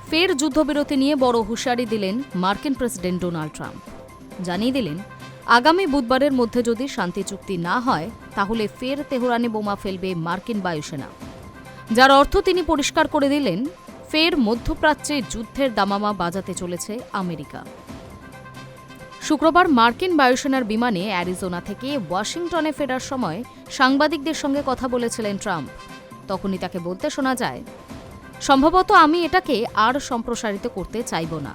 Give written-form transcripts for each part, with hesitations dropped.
ফের যুদ্ধবিরতি নিয়ে বড় হুঁশিয়ারি দিলেন মার্কিন প্রেসিডেন্ট ডোনাল্ড ট্রাম্প। জানিয়ে দিলেন, আগামী বুধবারের মধ্যে যদি শান্তি চুক্তি না হয় তাহলে ফের তেহরানে বোমা ফেলবে মার্কিন বায়ুসেনা। যার অর্থ তিনি পরিষ্কার করে দিলেন, ফের মধ্যপ্রাচ্যে যুদ্ধের দামামা বাজাতে চলেছে আমেরিকা। শুক্রবার মার্কিন বায়ুসেনার বিমানে অ্যারিজোনা থেকে ওয়াশিংটনে ফেরার সময় সাংবাদিকদের সঙ্গে কথা বলেছিলেন ট্রাম্প। তখনই তাকে বলতে শোনা যায়, সম্ভবত আমি এটাকে আর সম্প্রসারিত করতে চাইব না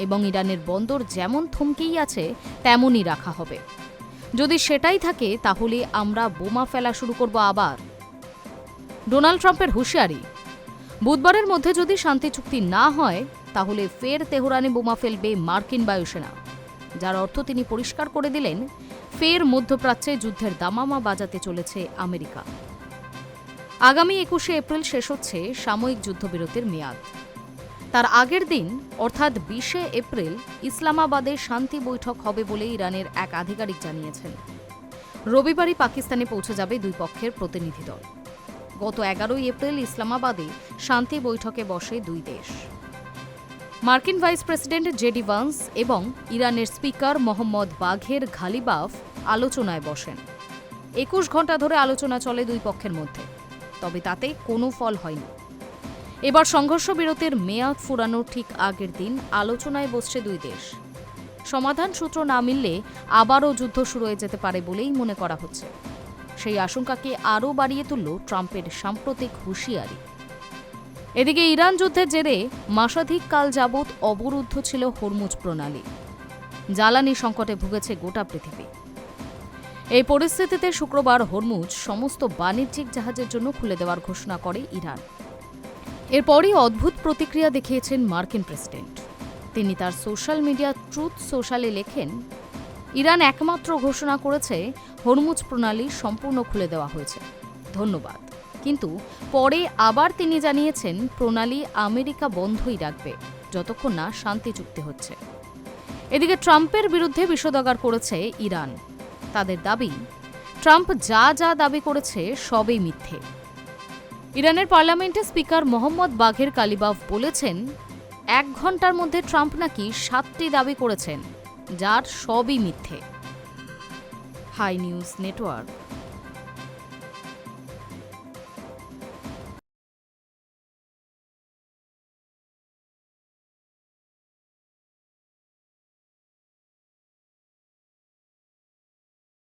এবং ইরানের বন্দর যেমন থমকেই আছে তেমনই রাখা হবে। যদি সেটাই থাকে তাহলে আমরা বোমা ফেলা শুরু করব আবার। ডোনাল্ড ট্রাম্পের হুঁশিয়ারি, বুধবারের মধ্যে যদি শান্তি চুক্তি না হয় তাহলে ফের তেহরানে বোমা ফেলবে মার্কিন বায়ুসেনা। যার অর্থ তিনি পরিষ্কার করে দিলেন, ফের মধ্যপ্রাচ্যে যুদ্ধের দামামা বাজাতে চলেছে আমেরিকা। আগামী 21শে এপ্রিল শেষ হচ্ছে সাময়িক যুদ্ধবিরতির মেয়াদ। তার আগের দিন অর্থাৎ 20শে এপ্রিল ইসলামাবাদে শান্তি বৈঠক হবে বলে ইরানের এক আধিকারিক জানিয়েছেন। রবিবারই পাকিস্তানে পৌঁছে যাবে দুই পক্ষের প্রতিনিধি দল। গত 11ই এপ্রিল ইসলামাবাদে শান্তি বৈঠকে বসে দুই দেশ। মার্কিন ভাইস প্রেসিডেন্ট জেডি ভান্স এবং ইরানের স্পিকার মোহাম্মদ বাঘের ঘালিবাফ আলোচনায় বসেন। 21 ঘণ্টা ধরে আলোচনা চলে দুই পক্ষের মধ্যে, তবে তাতে কোনো ফল হয়নি। এবার সংঘর্ষ বিরতির মেয়াদ ফুরানোর ঠিক আগের দিন আলোচনায় বসছে দুই দেশ। সমাধান সূত্র না মিললে আবারও যুদ্ধ শুরু হয়ে যেতে পারে বলেই মনে করা হচ্ছে। সেই আশঙ্কাকে আরও বাড়িয়ে তুলল ট্রাম্পের সাম্প্রতিক হুঁশিয়ারি। এদিকে ইরান যুদ্ধের জেরে মাসাধিক কাল যাবৎ অবরুদ্ধ ছিল হরমুজ প্রণালী। জ্বালানি সংকটে ভুগেছে গোটা পৃথিবী। এই পরিস্থিতিতে শুক্রবার হরমুজ সমস্ত বাণিজ্যিক জাহাজের জন্য খুলে দেওয়ার ঘোষণা করে ইরান। এরপরই অদ্ভুত প্রতিক্রিয়া দেখিয়েছেন মার্কিন প্রেসিডেন্ট। তিনি তার সোশ্যাল মিডিয়া ট্রুথ সোশ্যালে লেখেন, ইরান একমাত্র ঘোষণা করেছে হরমুজ প্রণালী সম্পূর্ণ খুলে দেওয়া হয়েছে, ধন্যবাদ। কিন্তু পরে আবার তিনি জানিয়েছেন, প্রণালী আমেরিকা বন্ধই রাখবে যতক্ষণ না শান্তি চুক্তি হচ্ছে। এদিকে ট্রাম্পের বিরুদ্ধে বিষোদগার করেছে ইরান। তাদের দাবি, ট্রাম্প যা যা দাবি করেছে সবই মিথ্যে। ইরানের পার্লামেন্টে স্পিকার মোহাম্মদ বাঘের কালিবাফ বলেছেন, 1 ঘণ্টার মধ্যে ট্রাম্প নাকি 7টি দাবি করেছেন, যার সবই মিথ্যে। Hi News network.